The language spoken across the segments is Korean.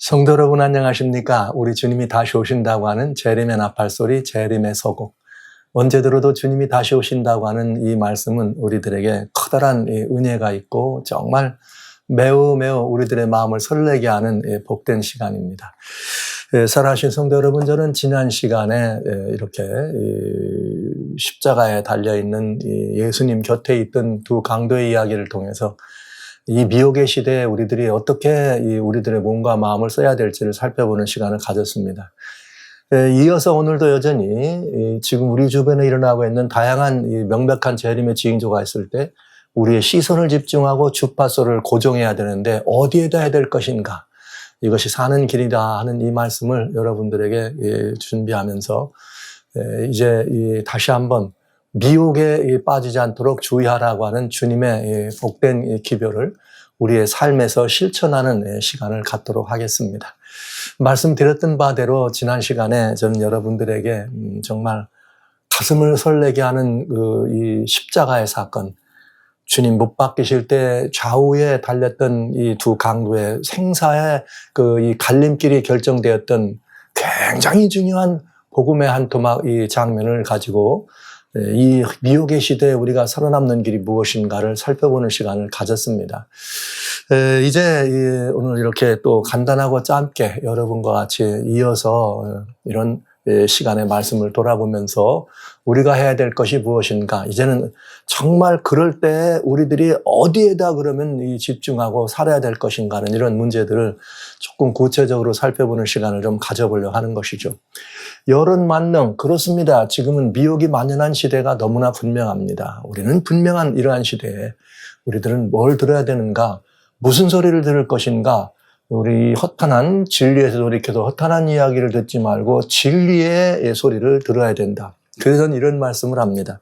성도 여러분 안녕하십니까? 우리 주님이 다시 오신다고 하는 재림의 나팔소리, 재림의 서곡. 언제 들어도 주님이 다시 오신다고 하는 이 말씀은 우리들에게 커다란 은혜가 있고 정말 매우 우리들의 마음을 설레게 하는 복된 시간입니다. 살아계신 성도 여러분, 저는 지난 시간에 이렇게 십자가에 달려있는 예수님 곁에 있던 두 강도의 이야기를 통해서 이 미혹의 시대에 우리들이 어떻게 우리들의 몸과 마음을 써야 될지를 살펴보는 시간을 가졌습니다. 이어서 오늘도 여전히 지금 우리 주변에 일어나고 있는 다양한 명백한 재림의 징조가 있을 때 우리의 시선을 집중하고 주파수를 고정해야 되는데 어디에다 해야 될 것인가? 이것이 사는 길이다 하는 이 말씀을 여러분들에게 준비하면서 이제 다시 한번 미혹에 빠지지 않도록 주의하라고 하는 주님의 복된 기별을 우리의 삶에서 실천하는 시간을 갖도록 하겠습니다. 말씀드렸던 바대로 지난 시간에 저는 여러분들에게 정말 가슴을 설레게 하는 이 십자가의 사건, 주님 못 박히실 때 좌우에 달렸던 이 두 강도의 생사의 이 갈림길이 결정되었던 굉장히 중요한 복음의 한 토막 이 장면을 가지고 이 미혹의 시대에 우리가 살아남는 길이 무엇인가를 살펴보는 시간을 가졌습니다. 이제 오늘 이렇게 또 간단하고 짧게 여러분과 같이 이어서 이런 시간의 말씀을 돌아보면서 우리가 해야 될 것이 무엇인가, 이제는 정말 그럴 때 우리들이 어디에다 그러면 집중하고 살아야 될 것인가 하는 이런 문제들을 조금 구체적으로 살펴보는 시간을 좀 가져보려고 하는 것이죠. 여론 만능, 그렇습니다. 지금은 미혹이 만연한 시대가 너무나 분명합니다. 우리는 분명한 이러한 시대에 우리들은 뭘 들어야 되는가, 무슨 소리를 들을 것인가, 우리 허탄한 진리에서 돌이켜서 허탄한 이야기를 듣지 말고 진리의 소리를 들어야 된다. 그래서 이런 말씀을 합니다.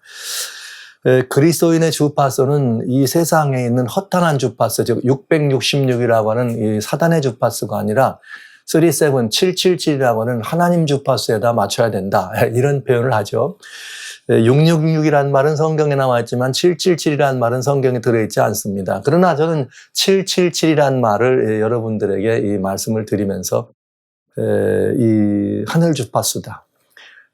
그리스도인의 주파수는 이 세상에 있는 허탄한 주파수, 즉 666이라고 하는 이 사단의 주파수가 아니라 37777이라고 하는 하나님 주파수에다 맞춰야 된다. 이런 표현을 하죠. 666이라는 말은 성경에 나와 있지만 777이라는 말은 성경에 들어있지 않습니다. 그러나 저는 777이라는 말을 여러분들에게 이 말씀을 드리면서 이 하늘 주파수다.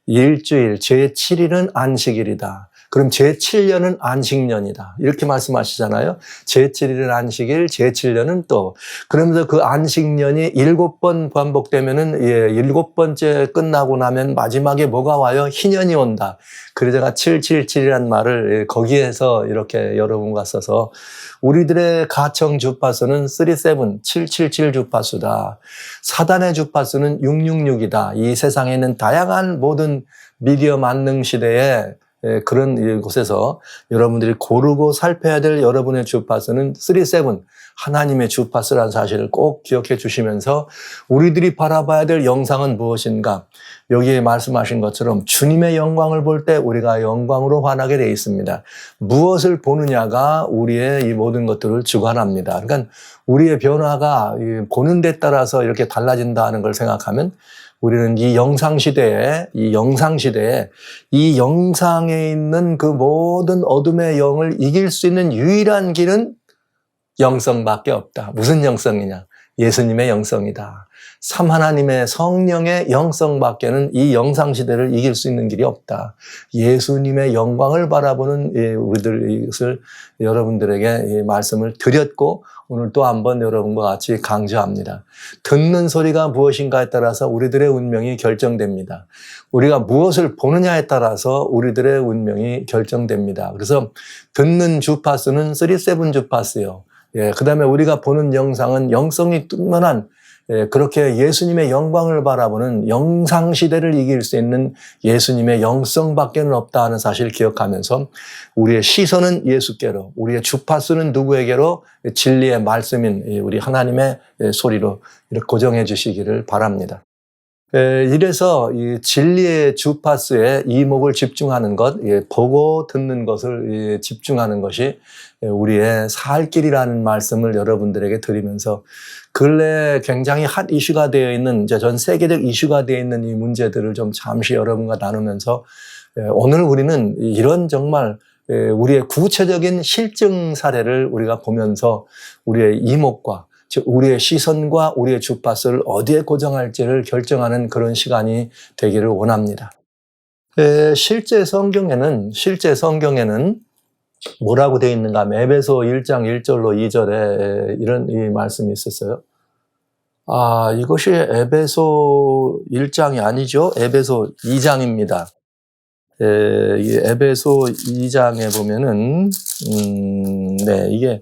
일주일, 제7일은 안식일이다. 그럼 제7년은 안식년이다. 이렇게 말씀하시잖아요. 제7일은 안식일, 제7년은 또. 그러면서 그 안식년이 7번 반복되면은 7번째 끝나고 나면 마지막에 뭐가 와요? 희년이 온다. 그래서 제가 777이라는 말을 거기에서 이렇게 여러분과 써서 우리들의 가청 주파수는 777 주파수다. 사단의 주파수는 666이다. 이 세상에 있는 다양한 모든 미디어 만능 시대에 그런 곳에서 여러분들이 고르고 살펴야 될 여러분의 주파수는 37, 하나님의 주파수라는 사실을 꼭 기억해 주시면서 우리들이 바라봐야 될 영상은 무엇인가? 여기에 말씀하신 것처럼 주님의 영광을 볼 때 우리가 영광으로 환하게 되어 있습니다. 무엇을 보느냐가 우리의 이 모든 것들을 주관합니다. 그러니까 우리의 변화가 보는 데 따라서 이렇게 달라진다는 걸 생각하면 우리는 이 영상시대에 이 영상에 있는 그 모든 어둠의 영을 이길 수 있는 유일한 길은 영성밖에 없다. 무슨 영성이냐? 예수님의 영성이다. 삼하나님의 성령의 영성밖에는 이 영상시대를 이길 수 있는 길이 없다. 예수님의 영광을 바라보는 우리들 이것을 여러분들에게 말씀을 드렸고 오늘 또 한번 여러분과 같이 강조합니다. 듣는 소리가 무엇인가에 따라서 우리들의 운명이 결정됩니다. 우리가 무엇을 보느냐에 따라서 우리들의 운명이 결정됩니다. 그래서 듣는 주파수는 37 주파수요. 그 다음에 우리가 보는 영상은 영성이 뚱만한 그렇게 예수님의 영광을 바라보는 영상시대를 이길 수 있는 예수님의 영성밖에는 없다 하는 사실을 기억하면서 우리의 시선은 예수께로, 우리의 주파수는 누구에게로? 진리의 말씀인 우리 하나님의 소리로 이렇게 고정해 주시기를 바랍니다. 이래서 이 진리의 주파수에 이목을 집중하는 것, 보고 듣는 것을 집중하는 것이 우리의 살 길이라는 말씀을 여러분들에게 드리면서 근래 굉장히 핫 이슈가 되어 있는, 전 세계적 이슈가 되어 있는 이 문제들을 좀 잠시 여러분과 나누면서 오늘 우리는 이런 정말 우리의 구체적인 실증 사례를 우리가 보면서 우리의 이목과 즉 우리의 시선과 우리의 주파수를 어디에 고정할지를 결정하는 그런 시간이 되기를 원합니다. 실제 성경에는 뭐라고 되어 있는가 하면 에베소 1장 1절로 2절에 이런 이 말씀이 있었어요. 이것이 에베소 1장이 아니죠. 에베소 2장입니다. 이 에베소 2장에 보면은, 이게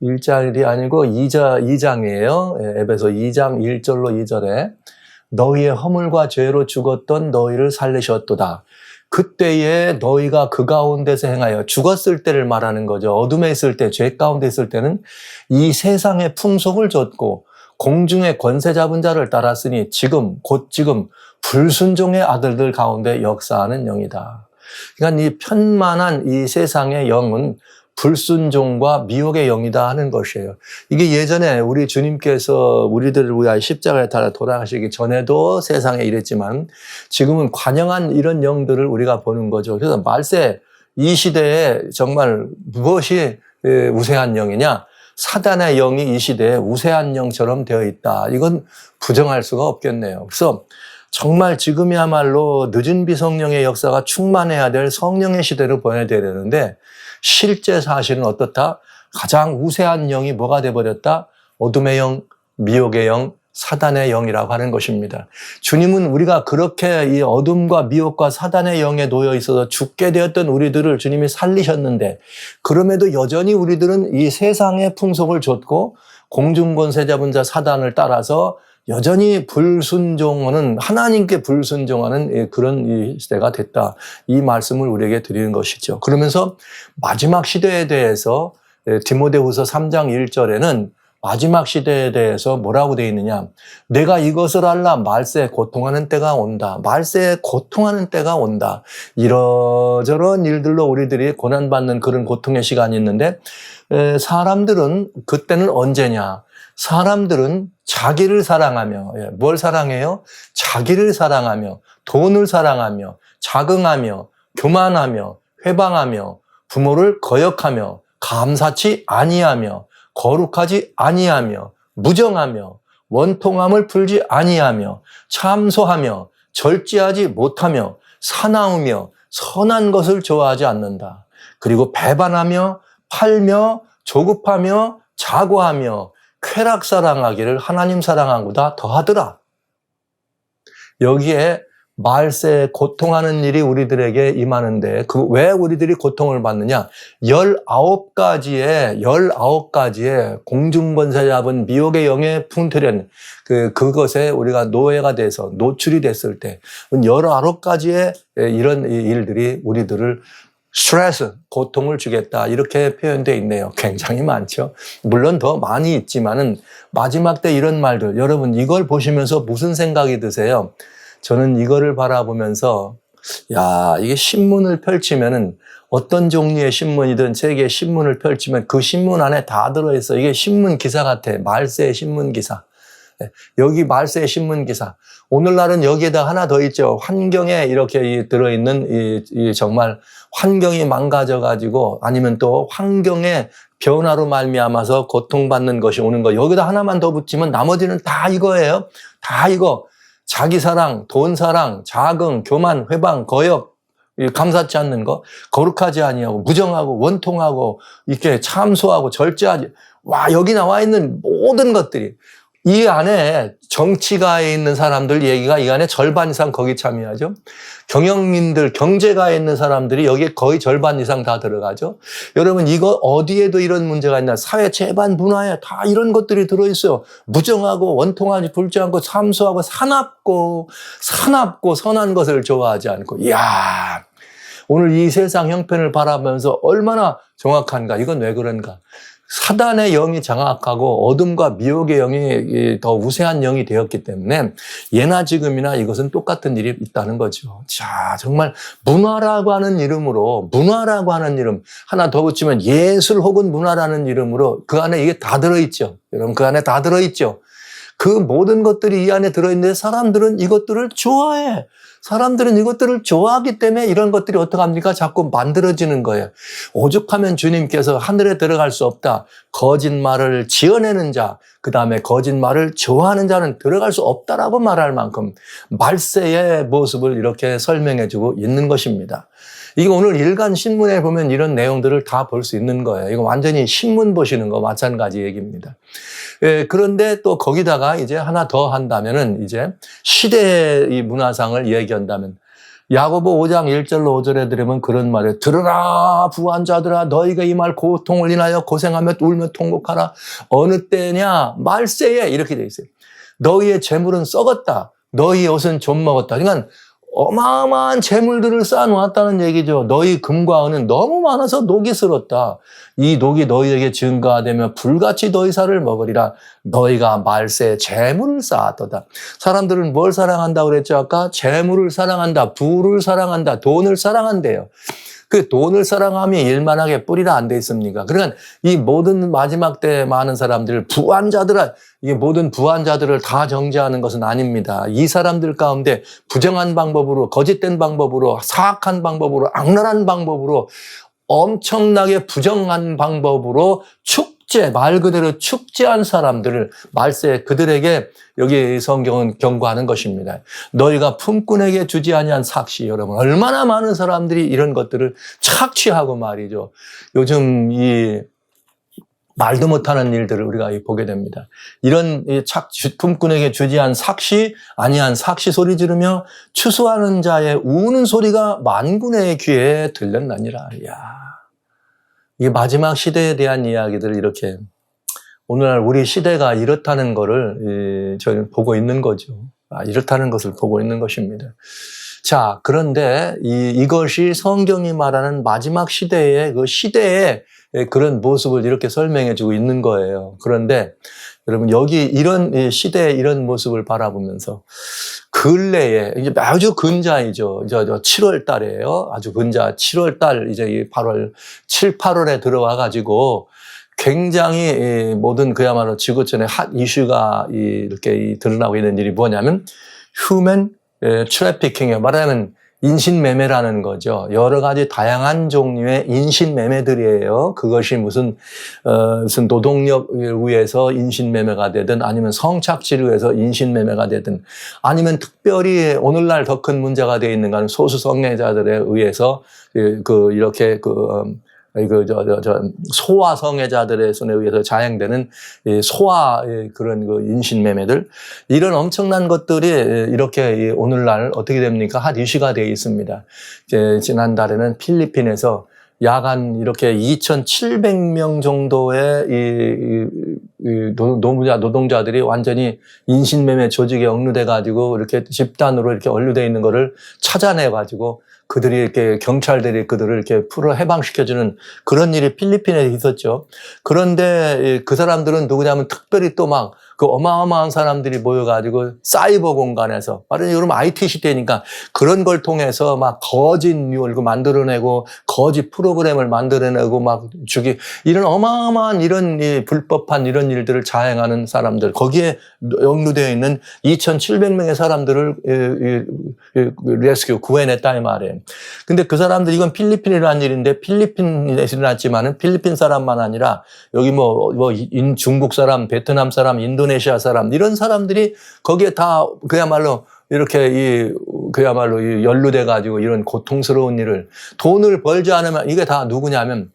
1장이 아니고 2장이에요. 에베소 2장 1절로 2절에 너희의 허물과 죄로 죽었던 너희를 살리셨도다. 그때에 너희가 그 가운데서 행하여 죽었을 때를 말하는 거죠. 어둠에 있을 때, 죄 가운데 있을 때는 이 세상의 풍속을 좇고 공중의 권세 잡은 자를 따랐으니 곧 지금 불순종의 아들들 가운데 역사하는 영이다. 그러니까 이 편만한 이 세상의 영은 불순종과 미혹의 영이다 하는 것이에요. 이게 예전에 우리 주님께서 우리들을 위하여 십자가에 달아 돌아가시기 전에도 세상에 이랬지만 지금은 관영한 이런 영들을 우리가 보는 거죠. 그래서 말세 이 시대에 정말 무엇이 우세한 영이냐? 사단의 영이 이 시대에 우세한 영처럼 되어 있다. 이건 부정할 수가 없겠네요. 그래서 정말 지금이야말로 늦은 비성령의 역사가 충만해야 될 성령의 시대를 보내야 되는데 실제 사실은 어떻다? 가장 우세한 영이 뭐가 돼버렸다? 어둠의 영, 미혹의 영, 사단의 영이라고 하는 것입니다. 주님은 우리가 그렇게 이 어둠과 미혹과 사단의 영에 놓여 있어서 죽게 되었던 우리들을 주님이 살리셨는데 그럼에도 여전히 우리들은 이 세상의 풍속을 좇고 공중권세 잡은 자 사단을 따라서 여전히 불순종하는, 하나님께 불순종하는 그런 이 시대가 됐다. 이 말씀을 우리에게 드리는 것이죠. 그러면서 마지막 시대에 대해서 디모데후서 3장 1절에는 마지막 시대에 대해서 뭐라고 되어 있느냐. 내가 이것을 알라 말세에 고통하는 때가 온다. 말세에 고통하는 때가 온다. 이러저런 일들로 우리들이 고난받는 그런 고통의 시간이 있는데 사람들은 그때는 언제냐. 사람들은 자기를 사랑하며, 뭘 사랑해요? 자기를 사랑하며, 돈을 사랑하며, 자긍하며, 교만하며, 회방하며, 부모를 거역하며, 감사치 아니하며, 거룩하지 아니하며, 무정하며, 원통함을 풀지 아니하며, 참소하며, 절제하지 못하며, 사나우며, 선한 것을 좋아하지 않는다. 그리고 배반하며, 팔며, 조급하며, 자고하며, 쾌락 사랑하기를 하나님 사랑한 것보다 더하더라. 여기에 말세에 고통하는 일이 우리들에게 임하는데 왜 우리들이 고통을 받느냐? 19가지의 공중권세 잡은 미혹의 영의 풍토련 그것에 우리가 노예가 돼서 노출이 됐을 때 19가지의 이런 일들이 우리들을 스트레스, 고통을 주겠다 이렇게 표현되어 있네요. 굉장히 많죠. 물론 더 많이 있지만은 마지막 때 이런 말들 여러분 이걸 보시면서 무슨 생각이 드세요? 저는 이거를 바라보면서 이게 신문을 펼치면은 어떤 종류의 신문이든 세계 신문을 펼치면 그 신문 안에 다 들어있어. 이게 신문 기사 같아. 말세의 신문 기사. 여기 말세의 신문 기사. 오늘날은 여기에다 하나 더 있죠. 환경에 이렇게 들어있는 이 정말 환경이 망가져가지고 아니면 또 환경의 변화로 말미암아서 고통받는 것이 오는 거. 여기다 하나만 더 붙이면 나머지는 다 이거예요. 다 이거. 자기 사랑, 돈 사랑, 자긍, 교만, 회방, 거역, 감사치 않는 거, 거룩하지 아니하고, 무정하고, 원통하고, 이렇게 참소하고, 절제하지. 여기 나와 있는 모든 것들이 이 안에 정치가에 있는 사람들 얘기가 이 안에 절반 이상 거기 참여하죠. 경영인들, 경제가에 있는 사람들이 여기에 거의 절반 이상 다 들어가죠. 여러분 이거 어디에도 이런 문제가 있나? 사회 제반 문화에 다 이런 것들이 들어있어요. 무정하고 원통하지 불지 않고 참소하고 사납고 선한 것을 좋아하지 않고. 이야, 오늘 이 세상 형편을 바라보면서 얼마나 정확한가. 이건 왜 그런가? 사단의 영이 장악하고 어둠과 미혹의 영이 더 우세한 영이 되었기 때문에 예나 지금이나 이것은 똑같은 일이 있다는 거죠. 자, 정말 문화라고 하는 이름 하나 더 붙이면 예술 혹은 문화라는 이름으로 그 안에 이게 다 들어있죠. 여러분 그 안에 다 들어있죠. 그 모든 것들이 이 안에 들어있는데 사람들은 이것들을 좋아해. 사람들은 이것들을 좋아하기 때문에 이런 것들이 어떡합니까? 자꾸 만들어지는 거예요. 오죽하면 주님께서 하늘에 들어갈 수 없다. 거짓말을 지어내는 자, 그 다음에 거짓말을 좋아하는 자는 들어갈 수 없다라고 말할 만큼 말세의 모습을 이렇게 설명해주고 있는 것입니다. 이거 오늘 일간 신문에 보면 이런 내용들을 다 볼 수 있는 거예요. 이거 완전히 신문 보시는 거 마찬가지 얘기입니다. 그런데 또 거기다가 이제 하나 더 한다면은 이제 시대의 이 문화상을 얘기한다면 야고보 5장 1절로 5절에 들으면 그런 말이에요. 들으라 부한자들아 너희가 이 말 고통을 인하여 고생하며 울며 통곡하라. 어느 때냐 말세에 이렇게 돼 있어요. 너희의 재물은 썩었다. 너희의 옷은 좀 먹었다. 그러니까 어마어마한 재물들을 쌓아놓았다는 얘기죠. 너희 금과 은은 너무 많아서 녹이 슬었다. 이 녹이 너희에게 증가되며 불같이 너희 살을 먹으리라. 너희가 말세에 재물을 쌓았도다. 사람들은 뭘 사랑한다고 그랬죠? 아까 재물을 사랑한다. 부를 사랑한다. 돈을 사랑한대요. 그 돈을 사랑함이 일만하게 뿌리라 안 돼 있습니까? 그러니까 이 모든 마지막 때 많은 사람들, 부한자들아, 이게 모든 부한자들을 다 정죄하는 것은 아닙니다. 이 사람들 가운데 부정한 방법으로, 거짓된 방법으로, 사악한 방법으로, 악랄한 방법으로, 엄청나게 부정한 방법으로 말 그대로 축제한 사람들을 말세 그들에게 여기 성경은 경고하는 것입니다. 너희가 품꾼에게 주지 아니한 삭시, 여러분 얼마나 많은 사람들이 이런 것들을 착취하고 말이죠. 요즘 이 말도 못하는 일들을 우리가 보게 됩니다. 이런 품꾼에게 주지 아니한 삭시 소리 지르며 추수하는 자의 우는 소리가 만군의 귀에 들렸나니라. 이야. 이 마지막 시대에 대한 이야기들을 이렇게 오늘날 우리 시대가 이렇다는 것을 저희는 보고 있는 거죠. 이렇다는 것을 보고 있는 것입니다. 자, 그런데 이것이 성경이 말하는 마지막 시대의 그 시대의 그런 모습을 이렇게 설명해 주고 있는 거예요. 그런데 여러분 여기 이런 시대의 이런 모습을 바라보면서 근래에 이제 아주 근자이죠. 이제 7월 달이에요. 아주 근자 7월 달 이제 8월 7, 8월에 들어와 가지고 굉장히 모든 그야말로 지구촌의 핫 이슈가 이렇게 드러나고 있는 일이 뭐냐면 휴먼 트래피킹이에요. 말하자면 인신매매라는 거죠. 여러 가지 다양한 종류의 인신매매들이에요. 그것이 무슨 노동력을 위해서 인신매매가 되든 아니면 성착취를 위해서 인신매매가 되든 아니면 특별히 오늘날 더 큰 문제가 되어 있는 건 소수 성애자들에 의해서 소아 성애자들의 손에 의해서 자행되는 소아 그런 인신매매들 이런 엄청난 것들이 이렇게 오늘날 어떻게 됩니까? 핫 이슈가 되어 있습니다. 지난달에는 필리핀에서 약 이렇게 2,700명 정도의 노동자들이 완전히 인신매매 조직에 억류돼 가지고 이렇게 집단으로 이렇게 언류돼 있는 거를 찾아내 가지고 그들이 이렇게 경찰들이 그들을 이렇게 해방시켜주는 그런 일이 필리핀에 있었죠. 그런데 그 사람들은 누구냐면 특별히 또 막 그 어마어마한 사람들이 모여가지고 사이버 공간에서 말하자면 여러분 IT 시대니까 그런 걸 통해서 막 거짓 뉴얼 만들어내고 거짓 프로그램을 만들어내고 막 이런 어마어마한 이런 불법한 이런 일들을 자행하는 사람들 거기에 역류되어 있는 2,700명의 사람들을 레스큐 구해냈다 이 말이에요. 근데 그 사람들 이건 필리핀이라는 일인데 필리핀에 일어났지만은 필리핀 사람만 아니라 여기 중국 사람, 베트남 사람, 인도네시아 사람 이런 사람들이 거기에 다 그야말로 이렇게 그야말로 연루돼 가지고 이런 고통스러운 일을 돈을 벌지 않으면 이게 다 누구냐면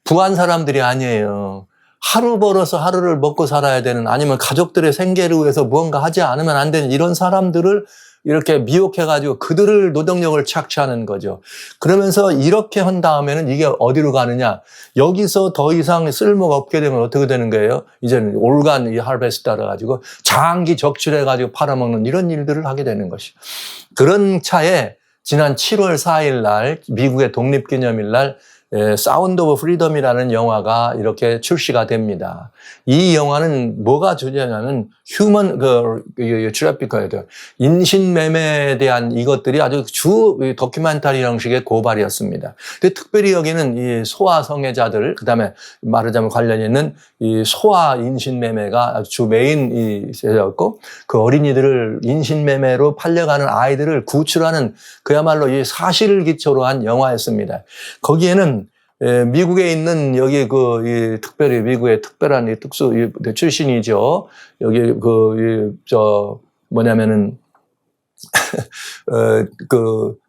부한 사람들이 아니에요. 하루 벌어서 하루를 먹고 살아야 되는 아니면 가족들의 생계를 위해서 무언가 하지 않으면 안 되는 이런 사람들을 이렇게 미혹해가지고 그들을 노동력을 착취하는 거죠. 그러면서 이렇게 한 다음에는 이게 어디로 가느냐. 여기서 더 이상 쓸모가 없게 되면 어떻게 되는 거예요? 이제는 올간 하베스트 따라가지고 장기 적출해가지고 팔아먹는 이런 일들을 하게 되는 것이죠. 그런 차에 지난 7월 4일 날 미국의 독립기념일 날 사운드 오브 프리덤이라는 영화가 이렇게 출시가 됩니다. 이 영화는 뭐가 주제냐면 휴먼 트래피커에 대한 인신매매에 대한 이것들이 아주 주 다큐멘터리 형식의 고발이었습니다. 근데 특별히 여기는 이 소아 성애자들, 그다음에 말하자면 관련이 있는 이 소아 인신매매가 주 메인이었고, 그 어린이들을 인신매매로 팔려가는 아이들을 구출하는 그야말로 이 사실을 기초로 한 영화였습니다. 거기에는 미국에 있는 여기 특별히 미국의 특별한 이 특수 출신이죠. 여기 뭐냐면은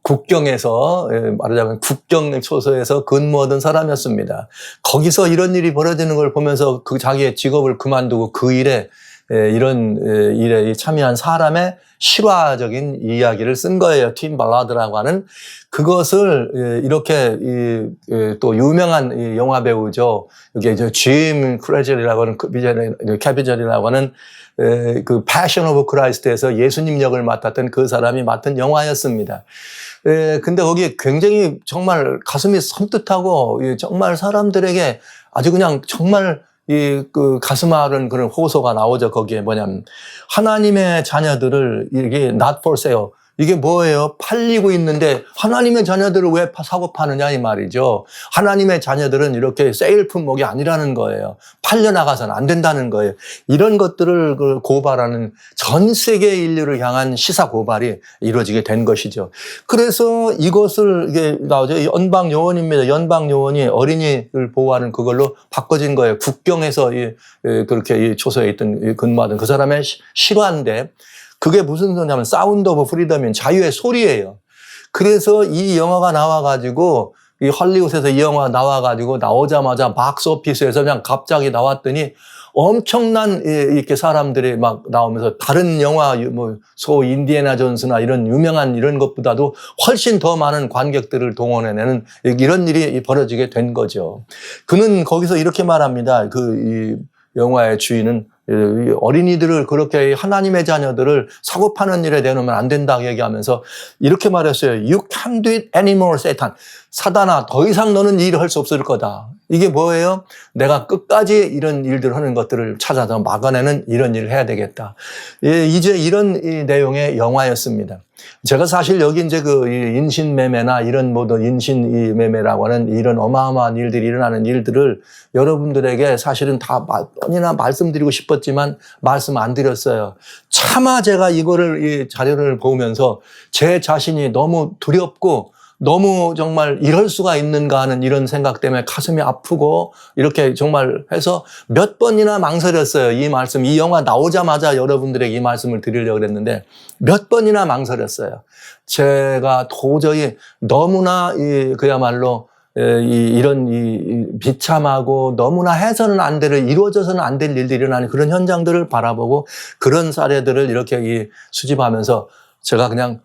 국경에서 말하자면 국경 초소에서 근무하던 사람이었습니다. 거기서 이런 일이 벌어지는 걸 보면서 그 자기의 직업을 그만두고 그 일에 이런 일에 참여한 사람의 실화적인 이야기를 쓴 거예요. 틴 발라드라고 하는. 그것을 이렇게 또 유명한 영화 배우죠. 여기 이제 짐 크레젤이라고 하는 캐비젤이라고 하는 그 패션 오브 크라이스트에서 예수님 역을 맡았던 그 사람이 맡은 영화였습니다. 근데 거기 굉장히 정말 가슴이 섬뜩하고 정말 사람들에게 아주 그냥 정말 가슴 아른 그런 호소가 나오죠. 거기에 뭐냐면, 하나님의 자녀들을 이게 not for sale. 이게 뭐예요? 팔리고 있는데 하나님의 자녀들을 왜 사고 파느냐 이 말이죠. 하나님의 자녀들은 이렇게 세일 품목이 아니라는 거예요. 팔려나가서는 안 된다는 거예요. 이런 것들을 고발하는 전 세계 인류를 향한 시사 고발이 이루어지게 된 것이죠. 그래서 이것을 이게 나오죠. 연방 요원입니다. 연방 요원이 어린이를 보호하는 그걸로 바꿔진 거예요. 국경에서 그렇게 초소에 있던 근무하던 그 사람의 실화인데, 그게 무슨 소리냐면 사운드 오브 프리덤인 자유의 소리예요. 그래서 이 영화가 나와가지고 이 할리우드에서 이 영화 나와가지고 나오자마자 박스 오피스에서 그냥 갑자기 나왔더니 엄청난 이렇게 사람들이 막 나오면서 다른 영화 소 인디애나 존스나 이런 유명한 이런 것보다도 훨씬 더 많은 관객들을 동원해내는 이런 일이 벌어지게 된 거죠. 그는 거기서 이렇게 말합니다. 이 영화의 주인은 어린이들을 그렇게 하나님의 자녀들을 사고 파는 일에 내놓으면 안 된다고 얘기하면서 이렇게 말했어요. You can't do it anymore, Satan. 사단아, 더 이상 너는 이 일을 할 수 없을 거다. 이게 뭐예요? 내가 끝까지 이런 일들을 하는 것들을 찾아서 막아내는 이런 일을 해야 되겠다. 이제 이런 내용의 영화였습니다. 제가 사실 여기 이제 인신매매나 이런 모든 인신매매라고 하는 이런 어마어마한 일들이 일어나는 일들을 여러분들에게 사실은 다 뻔히나 말씀드리고 싶었지만 말씀 안 드렸어요. 차마 제가 이 자료를 보면서 제 자신이 너무 두렵고 너무 정말 이럴 수가 있는가 하는 이런 생각 때문에 가슴이 아프고 이렇게 정말 해서 몇 번이나 망설였어요. 이 말씀, 이 영화 나오자마자 여러분들에게 이 말씀을 드리려고 했는데 몇 번이나 망설였어요. 제가 도저히 너무나 그야말로 이런 비참하고 너무나 해서는 안 될, 이루어져서는 안 될 일들이 일어나는 그런 현장들을 바라보고 그런 사례들을 이렇게 수집하면서 제가 그냥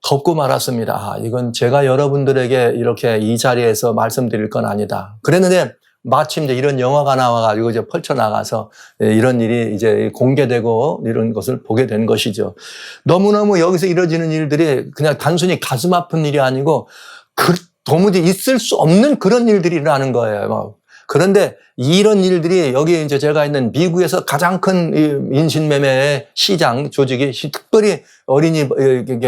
덮고 말았습니다. 이건 제가 여러분들에게 이렇게 이 자리에서 말씀드릴 건 아니다. 그랬는데 마침 이제 이런 영화가 나와가지고 이제 펼쳐나가서 이런 일이 이제 공개되고 이런 것을 보게 된 것이죠. 너무너무 여기서 이루어지는 일들이 그냥 단순히 가슴 아픈 일이 아니고 도무지 있을 수 없는 그런 일들이 일어나는 거예요. 그런데 이런 일들이 여기 이제 제가 있는 미국에서 가장 큰 인신매매의 시장 조직이 특별히 어린이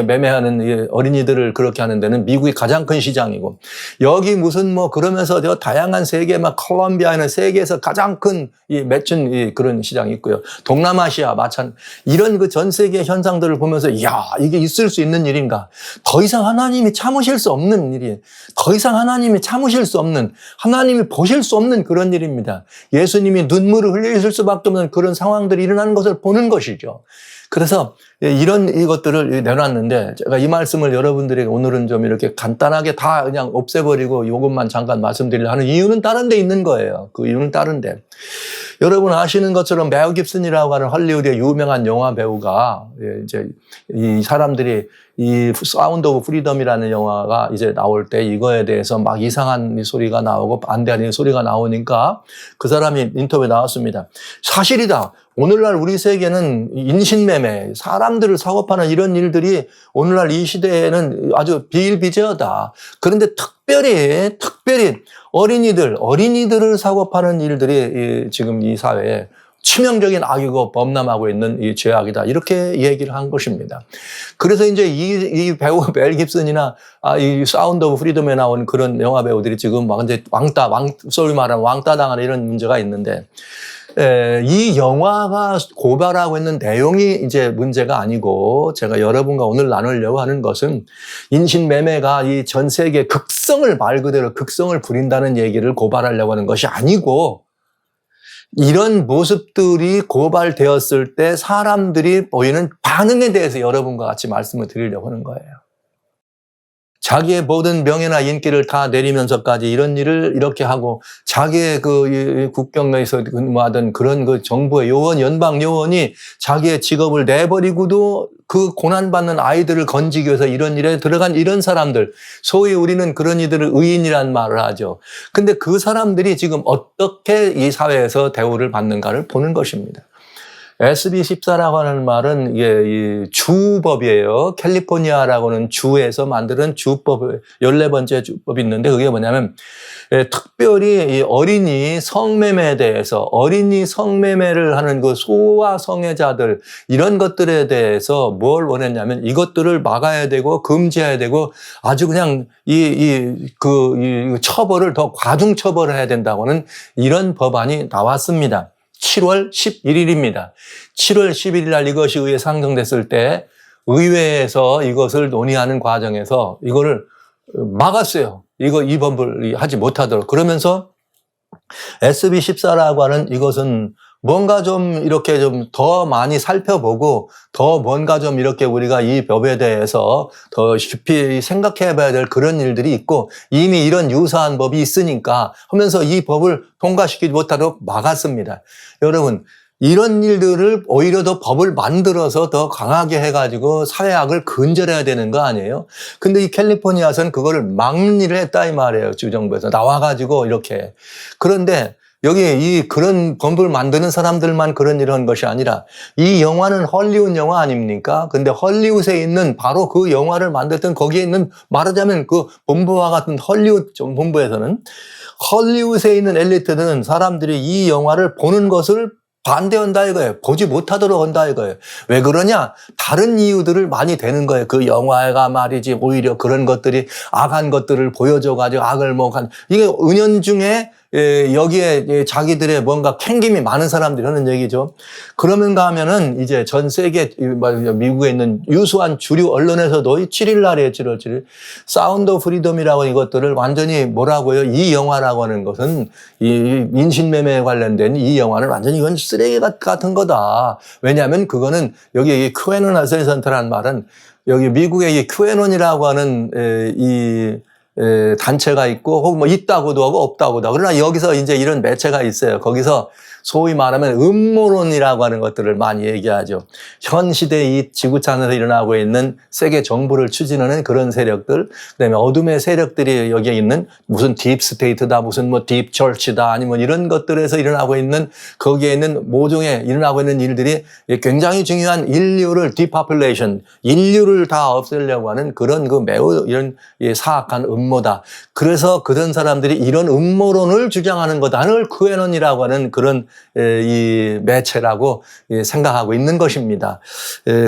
매매하는 어린이들을 그렇게 하는 데는 미국이 가장 큰 시장이고, 여기 무슨 그러면서 다양한 세계 콜롬비아에는 세계에서 가장 큰 매춘 그런 시장이 있고요. 동남아시아 마찬가지 이런 그 전 세계 현상들을 보면서 이게 있을 수 있는 일인가? 더 이상 하나님이 참으실 수 없는 일이, 더 이상 하나님이 참으실 수 없는, 하나님이 보실 수 없는 그런 일입니다. 예수님이 눈물을 흘리실 수밖에 없는 그런 상황들이 일어나는 것을 보는 것이죠. 그래서 이것들을 내놨는데, 제가 이 말씀을 여러분들에게 오늘은 좀 이렇게 간단하게 다 그냥 없애버리고 이것만 잠깐 말씀드리려 하는 이유는 다른 데 있는 거예요. 그 이유는 다른데. 여러분 아시는 것처럼 멜 깁슨이라고 하는 할리우드의 유명한 영화 배우가 이제 이 사람들이 이 사운드 오브 프리덤이라는 영화가 이제 나올 때 이거에 대해서 막 이상한 소리가 나오고 반대하는 소리가 나오니까 그 사람이 인터뷰에 나왔습니다. 사실이다. 오늘날 우리 세계는 인신매매, 사람들을 사고 파는 이런 일들이 오늘날 이 시대에는 아주 비일비재하다. 그런데 특별히 어린이들을 사고 파는 일들이 지금 이 사회에 치명적인 악이고 범람하고 있는 이 죄악이다. 이렇게 얘기를 한 것입니다. 그래서 이제 이 배우 멜 깁슨이나 이 사운드 오브 프리덤에 나온 그런 영화 배우들이 지금 이제 소위 말하는 왕따 당하는 이런 문제가 있는데, 이 영화가 고발하고 있는 내용이 이제 문제가 아니고, 제가 여러분과 오늘 나누려고 하는 것은 인신매매가 이 전 세계 극성을 말 그대로 극성을 부린다는 얘기를 고발하려고 하는 것이 아니고, 이런 모습들이 고발되었을 때 사람들이 보이는 반응에 대해서 여러분과 같이 말씀을 드리려고 하는 거예요. 자기의 모든 명예나 인기를 다 내리면서까지 이런 일을 이렇게 하고, 자기의 그 국경에서 근무하던 그런 그 정부의 요원, 연방 요원이 자기의 직업을 내버리고도 그 고난받는 아이들을 건지기 위해서 이런 일에 들어간 이런 사람들, 소위 우리는 그런 이들을 의인이란 말을 하죠. 근데 그 사람들이 지금 어떻게 이 사회에서 대우를 받는가를 보는 것입니다. SB14라고 하는 말은 이게 이 주법이에요. 캘리포니아라고는 주에서 만드는 주법, 14번째 주법이 있는데, 그게 뭐냐면 특별히 이 어린이 성매매에 대해서, 어린이 성매매를 하는 그 소아 성애자들, 이런 것들에 대해서 뭘 원했냐면 이것들을 막아야 되고 금지해야 되고 아주 그냥 이 처벌을 더 과중 처벌을 해야 된다고는 이런 법안이 나왔습니다. 7월 11일입니다. 7월 11일 날 이것이 의회에 상정됐을 때 의회에서 이것을 논의하는 과정에서 이거를 막았어요. 이 법을 하지 못하도록. 그러면서 SB14라고 하는 이것은 뭔가 좀 이렇게 좀 더 많이 살펴보고 더 뭔가 좀 이렇게 우리가 이 법에 대해서 더 깊이 생각해 봐야 될 그런 일들이 있고, 이미 이런 유사한 법이 있으니까 하면서 이 법을 통과시키지 못하도록 막았습니다. 여러분, 이런 일들을 오히려 더 법을 만들어서 더 강하게 해가지고 사회악을 근절해야 되는 거 아니에요? 근데 이 캘리포니아에서는 그거를 막는 일을 했다 이 말이에요. 주정부에서 나와가지고 이렇게. 그런데 여기 그런 법을 만드는 사람들만 그런 일을 한 것이 아니라, 이 영화는 헐리우드 영화 아닙니까? 근데 헐리우드에 있는 바로 그 영화를 만들던 거기에 있는, 말하자면 그 본부와 같은 헐리우드 본부에서는, 헐리우드에 있는 엘리트들은 사람들이 이 영화를 보는 것을 반대한다 이거예요. 보지 못하도록 한다 이거예요. 왜 그러냐? 다른 이유들을 많이 대는 거예요. 그 영화가 말이지 오히려 그런 것들이 악한 것들을 보여줘가지고 악을 이게 은연중에 여기에 자기들의 뭔가 캥김이 많은 사람들이 하는 얘기죠. 그러면가 하면은 이제 전 세계 미국에 있는 유수한 주류 언론에서도 7일 날이에요. 7월 7일. 사운드 오브 프리덤이라고 이것들을 완전히 뭐라고요? 이 영화라고 하는 것은 이 인신매매에 관련된 이 영화는 완전히 이건 쓰레기 같은 거다. 왜냐하면 그거는 여기 QAnon 센터라는 말은 여기 미국의 이 QAnon이라고 하는 단체가 있고, 혹은 뭐 있다고도 하고 없다고도 하고. 그러나 여기서 이제 이런 매체가 있어요. 거기서 소위 말하면 음모론이라고 하는 것들을 많이 얘기하죠. 현 시대 이 지구촌에서 일어나고 있는 세계 정부를 추진하는 그런 세력들, 그다음에 어둠의 세력들이 여기에 있는 무슨 딥 스테이트다, 무슨 뭐 딥 철치다, 아니면 이런 것들에서 일어나고 있는, 거기에 있는 모종의 일어나고 있는 일들이 굉장히 중요한 인류를 디파퓰레이션, 인류를 다 없애려고 하는 그런 그 매우 이런 사악한 음모다. 그래서 그런 사람들이 이런 음모론을 주장하는 거다를 QAnon이라고 하는 그런 이 매체라고 생각하고 있는 것입니다.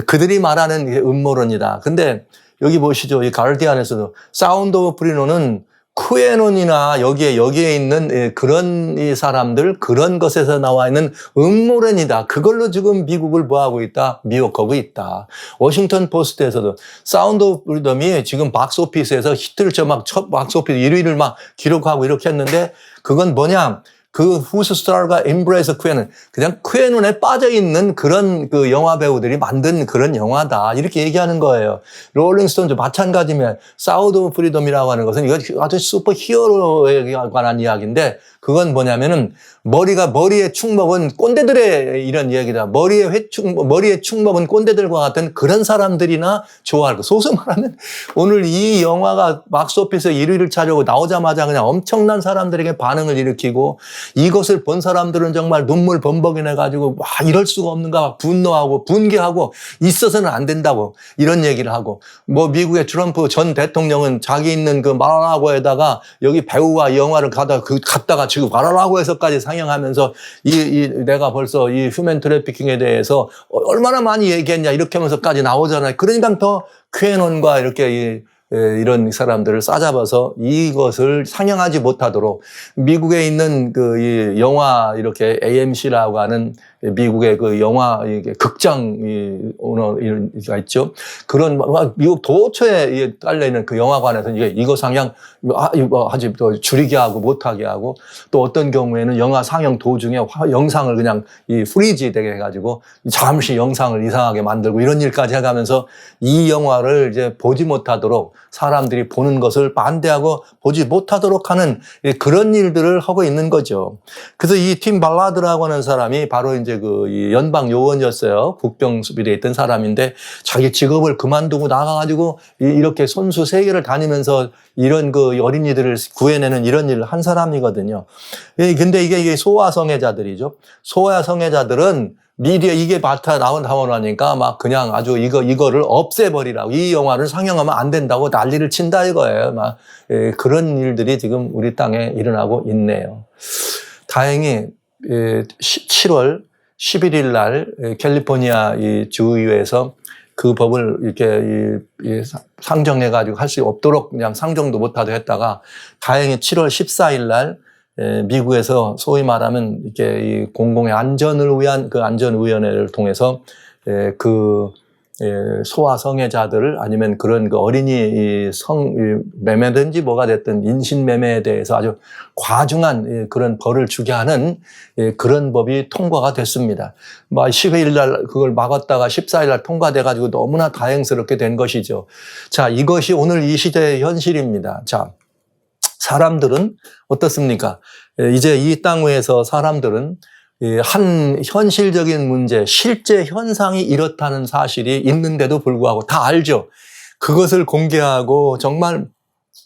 그들이 말하는 음모론이다. 근데 여기 보시죠. 이 가디언에서도 사운드 오브 프리덤은 QAnon이나 여기에 있는 그런 이 사람들, 그런 것에서 나와 있는 음모론이다. 그걸로 지금 미국을 뭐하고 있다? 미혹하고 있다. 워싱턴 포스트에서도 사운드 오브 프리덤이 지금 박스오피스에서 히트를 쳐 첫 박스오피스 1위를 막 기록하고 이렇게 했는데, 그건 뭐냐? 그 Whose Star가 Embrace QAnon, 그냥 QAnon에 빠져있는 그런 그 영화 배우들이 만든 그런 영화다. 이렇게 얘기하는 거예요. 롤링스톤도 마찬가지면 사운드 오브 프리덤이라고 하는 것은 이거 아주 슈퍼 히어로에 관한 이야기인데, 그건 뭐냐면은 머리에 축 먹은 꼰대들의 이런 이야기다. 머리에 축 먹은 꼰대들과 같은 그런 사람들이나 좋아할 거. 소위 말하면 오늘 이 영화가 박스오피스 1위를 차지하고 나오자마자 그냥 엄청난 사람들에게 반응을 일으키고, 이것을 본 사람들은 정말 눈물 범벅이 나가지고 와, 이럴 수가 없는가 막 분노하고 분개하고 있어서는 안 된다고 이런 얘기를 하고, 뭐 미국의 트럼프 전 대통령은 자기 있는 그 마라라고에다가 여기 배우와 영화를 갖다가 지금 마라라고에서까지 상영하면서 내가 벌써 이 휴먼 트래피킹에 대해서 얼마나 많이 얘기했냐 이렇게 하면서까지 나오잖아요. 그러니까 더 QAnon과 이렇게 이런 사람들을 싸잡아서 이것을 상영하지 못하도록 미국에 있는 이 영화 이렇게 AMC라고 하는 미국의 그 영화 극장 오너가 있죠. 그런 미국 도처에 깔려 있는 그 영화관에서 이거 상영 하지 또 줄이게 하고 못하게 하고, 또 어떤 경우에는 영화 상영 도중에 영상을 그냥 프리지 되게 해가지고 잠시 영상을 이상하게 만들고 이런 일까지 해가면서 이 영화를 이제 보지 못하도록, 사람들이 보는 것을 반대하고 보지 못하도록 하는 그런 일들을 하고 있는 거죠. 그래서 이 팀 발라드라고 하는 사람이 바로 이제 이 연방 요원이었어요. 국병 수비대에 있던 사람인데 자기 직업을 그만두고 나가가지고 이렇게 손수 세계를 다니면서 이런 그 어린이들을 구해내는 이런 일을 한 사람이거든요. 근데 이게 소아성애자들이죠. 소아성애자들은 미디어 이게 나오고 나니까 막 그냥 아주 이거를 없애버리라고, 이 영화를 상영하면 안 된다고 난리를 친다 이거예요. 막 그런 일들이 지금 우리 땅에 일어나고 있네요. 다행히 7월 11일 날 캘리포니아 이 주의회에서 그 법을 이렇게 상정해가지고 할 수 없도록 그냥 상정도 못하도 했다가, 다행히 7월 14일 날 미국에서 소위 말하면 이렇게 이 공공의 안전을 위한 그 안전위원회를 통해서 그 소아성애자들을 아니면 그런 그 어린이 매매든지 뭐가 됐든 인신매매에 대해서 아주 과중한 그런 벌을 주게 하는 그런 법이 통과가 됐습니다. 12일 날 그걸 막았다가 14일 날 통과돼가지고 너무나 다행스럽게 된 것이죠. 자, 이것이 오늘 이 시대의 현실입니다. 자, 사람들은 어떻습니까? 이제 이 땅 위에서 사람들은 한 현실적인 문제, 실제 현상이 이렇다는 사실이 있는데도 불구하고 다 알죠. 그것을 공개하고 정말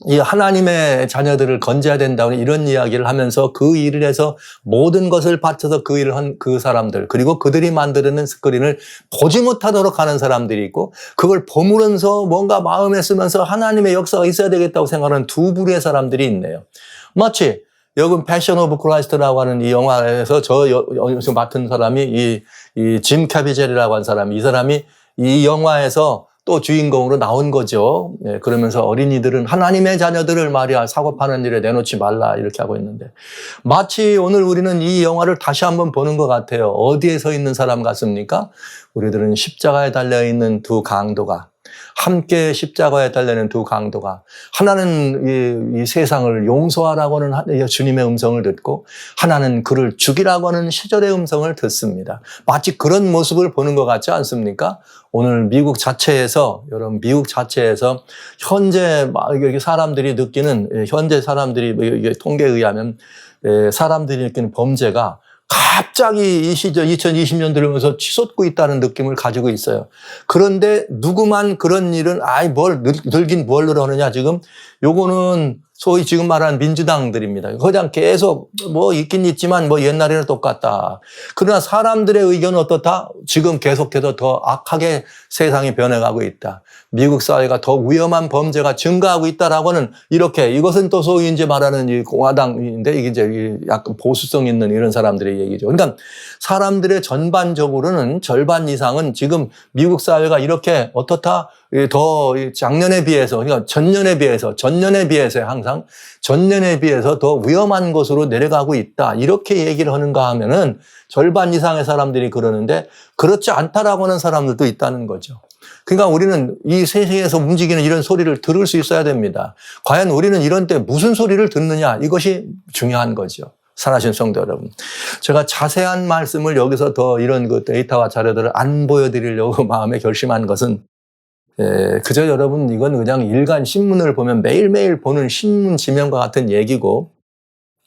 이 하나님의 자녀들을 건져야 된다는 이런 이야기를 하면서 그 일을 해서 모든 것을 바쳐서 그 일을 한 그 사람들, 그리고 그들이 만들어낸 스크린을 보지 못하도록 하는 사람들이 있고, 그걸 보면서 뭔가 마음에 쓰면서 하나님의 역사가 있어야 되겠다고 생각하는 두 부류의 사람들이 있네요. 마치 여기 패션 오브 크라이스트라고 하는 이 영화에서 여기서 맡은 사람이 이 짐 캐비젤이라고 하는 사람이, 이 사람이 이 영화에서 또 주인공으로 나온 거죠. 그러면서 어린이들은 하나님의 자녀들을 말이야 사고 파는 일에 내놓지 말라 이렇게 하고 있는데, 마치 오늘 우리는 이 영화를 다시 한번 보는 것 같아요. 어디에 서 있는 사람 같습니까? 우리들은 십자가에 달려있는 두 강도가, 함께 십자가에 달려있는 두 강도가, 하나는 이 세상을 용서하라고 하는 주님의 음성을 듣고, 하나는 그를 죽이라고 하는 시절의 음성을 듣습니다. 마치 그런 모습을 보는 것 같지 않습니까? 오늘 미국 자체에서, 여러분 미국 자체에서 현재 사람들이 느끼는, 현재 사람들이 통계에 의하면 사람들이 느끼는 범죄가 갑자기 이 시절 2020년 들으면서 치솟고 있다는 느낌을 가지고 있어요. 그런데 누구만 그런 일은 늘긴 뭘 늘어느냐 지금, 요거는 소위 지금 말하는 민주당들입니다. 그냥 계속 뭐 있긴 있지만 뭐 옛날에는 똑같다. 그러나 사람들의 의견은 어떻다? 지금 계속해서 더 악하게 세상이 변해가고 있다. 미국 사회가 더 위험한 범죄가 증가하고 있다라고는, 이렇게 이것은 또 소위 이제 말하는 이 공화당인데 이게 이제 약간 보수성 있는 이런 사람들의 얘기죠. 그러니까 사람들의 전반적으로는 절반 이상은 지금 미국 사회가 이렇게 어떻다? 더 작년에 비해서, 그러니까 전년에 비해서 항상 전년에 비해서 더 위험한 곳으로 내려가고 있다. 이렇게 얘기를 하는가 하면은 절반 이상의 사람들이 그러는데, 그렇지 않다라고 하는 사람들도 있다는 거죠. 그러니까 우리는 이 세상에서 움직이는 이런 소리를 들을 수 있어야 됩니다. 과연 우리는 이런 때 무슨 소리를 듣느냐, 이것이 중요한 거죠. 사랑하신 성도 여러분, 제가 자세한 말씀을 여기서 더 이런 그 데이터와 자료들을 안 보여드리려고 마음에 결심한 것은, 그저 여러분 이건 그냥 일간 신문을 보면 매일매일 보는 신문 지면과 같은 얘기고,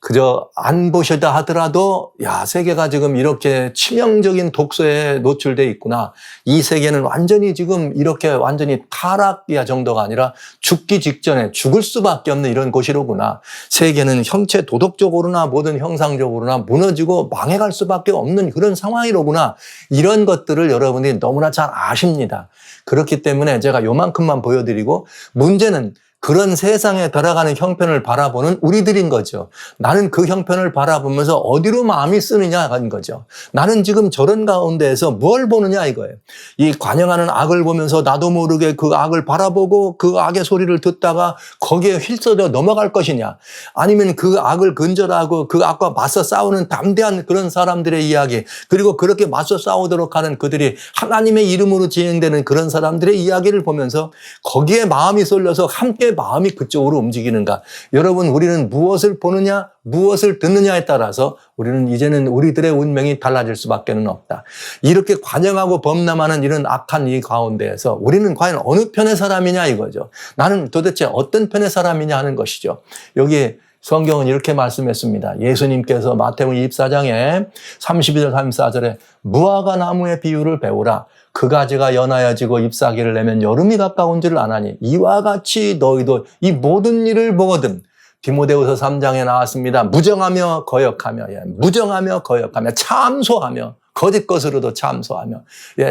그저 안 보시다 하더라도 야, 세계가 지금 이렇게 치명적인 독소에 노출돼 있구나. 이 세계는 완전히 지금 이렇게 완전히 타락이야 정도가 아니라 죽기 직전에 죽을 수밖에 없는 이런 곳이로구나. 세계는 형체 도덕적으로나 모든 형상적으로나 무너지고 망해갈 수밖에 없는 그런 상황이로구나. 이런 것들을 여러분이 너무나 잘 아십니다. 그렇기 때문에 제가 요만큼만 보여드리고, 문제는 그런 세상에 돌아가는 형편을 바라보는 우리들인 거죠. 나는 그 형편을 바라보면서 어디로 마음이 쓰느냐인 거죠. 나는 지금 저런 가운데에서 뭘 보느냐 이거예요. 이 관영하는 악을 보면서 나도 모르게 그 악을 바라보고 그 악의 소리를 듣다가 거기에 휩쓸려 넘어갈 것이냐, 아니면 그 악을 근절하고 그 악과 맞서 싸우는 담대한 그런 사람들의 이야기, 그리고 그렇게 맞서 싸우도록 하는 그들이 하나님의 이름으로 진행되는 그런 사람들의 이야기를 보면서 거기에 마음이 쏠려서 함께 마음이 그쪽으로 움직이는가. 여러분, 우리는 무엇을 보느냐, 무엇을 듣느냐에 따라서 우리는 이제는 우리들의 운명이 달라질 수밖에 없다. 이렇게 관영하고 범람하는 이런 악한 이 가운데에서 우리는 과연 어느 편의 사람이냐 이거죠. 나는 도대체 어떤 편의 사람이냐 하는 것이죠. 여기 성경은 이렇게 말씀했습니다. 예수님께서 마태복음 24장에 32절 34절에 무화과 나무의 비유를 배우라. 그 가지가 연하여지고 잎사귀를 내면 여름이 가까운 줄을 아나니 이와 같이 너희도 이 모든 일을 보거든. 디모데후서 3장에 나왔습니다. 무정하며 거역하며, 무정하며 거역하며, 참소하며, 거짓 것으로도 참소하며,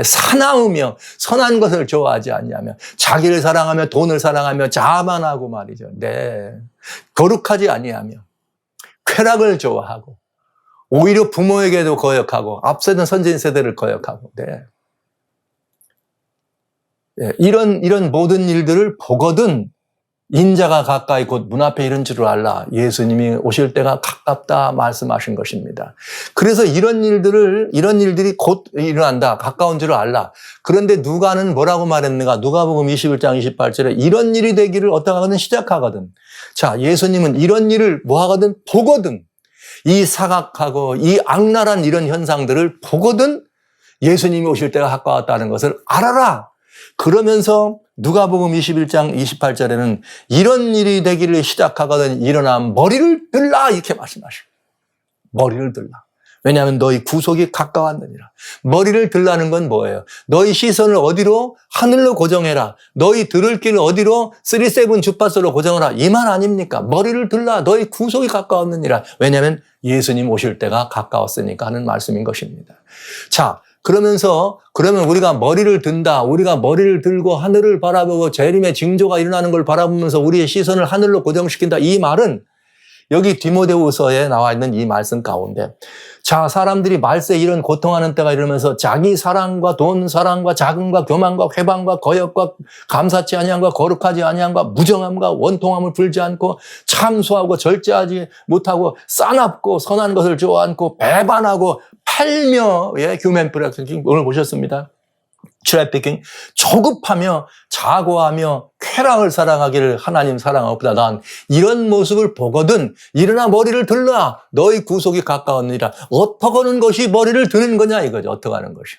사나우며, 선한 것을 좋아하지 아니하며, 자기를 사랑하며 돈을 사랑하며 자만하고 말이죠. 네, 거룩하지 아니하며, 쾌락을 좋아하고, 오히려 부모에게도 거역하고, 앞서던 선진 세대를 거역하고, 네. 이런 모든 일들을 보거든 인자가 가까이 곧 문 앞에 이른 줄을 알라. 예수님이 오실 때가 가깝다 말씀하신 것입니다. 그래서 이런 일들이 곧 일어난다. 가까운 줄을 알라. 그런데 누가는 뭐라고 말했는가? 누가복음 21장 28절에 이런 일이 되기를 어떻게 하거든 시작하거든. 자, 예수님은 이런 일을 뭐 하거든? 보거든. 이 사각하고 이 악랄한 이런 현상들을 보거든 예수님이 오실 때가 가까웠다는 것을 알아라. 그러면서 누가복음 21장 28절에는 이런 일이 되기를 시작하거든 일어나 머리를 들라 이렇게 말씀하시고, 머리를 들라. 왜냐하면 너희 구속이 가까웠느니라. 머리를 들라는 건 뭐예요? 너희 시선을 어디로? 하늘로 고정해라. 너희 들을 길을 어디로? 3-7 주파수로 고정하라. 이 말 아닙니까? 머리를 들라. 너희 구속이 가까웠느니라. 왜냐하면 예수님 오실 때가 가까웠으니까 하는 말씀인 것입니다. 자, 그러면 우리가 머리를 든다. 우리가 머리를 들고 하늘을 바라보고 재림의 징조가 일어나는 걸 바라보면서 우리의 시선을 하늘로 고정시킨다. 이 말은 여기 디모데후서에 나와 있는 이 말씀 가운데, 자, 사람들이 말세 이런 고통하는 때가 이러면서 자기 사랑과 돈 사랑과 자금과 교만과 회방과 거역과 감사치 아니함과 거룩하지 아니함과 무정함과 원통함을 풀지 않고 참소하고 절제하지 못하고 싸납고 선한 것을 좋아 않고 배반하고 팔며, 휴먼 트래피킹 오늘 보셨습니다. 트래피킹, 조급하며 자고하며 쾌락을 사랑하기를 하나님 사랑하옵다. 난 이런 모습을 보거든 일어나 머리를 들라. 너희 구속이 가까웠느니라. 어떻게 하는 것이 머리를 드는 거냐 이거죠. 어떻게 하는 것이.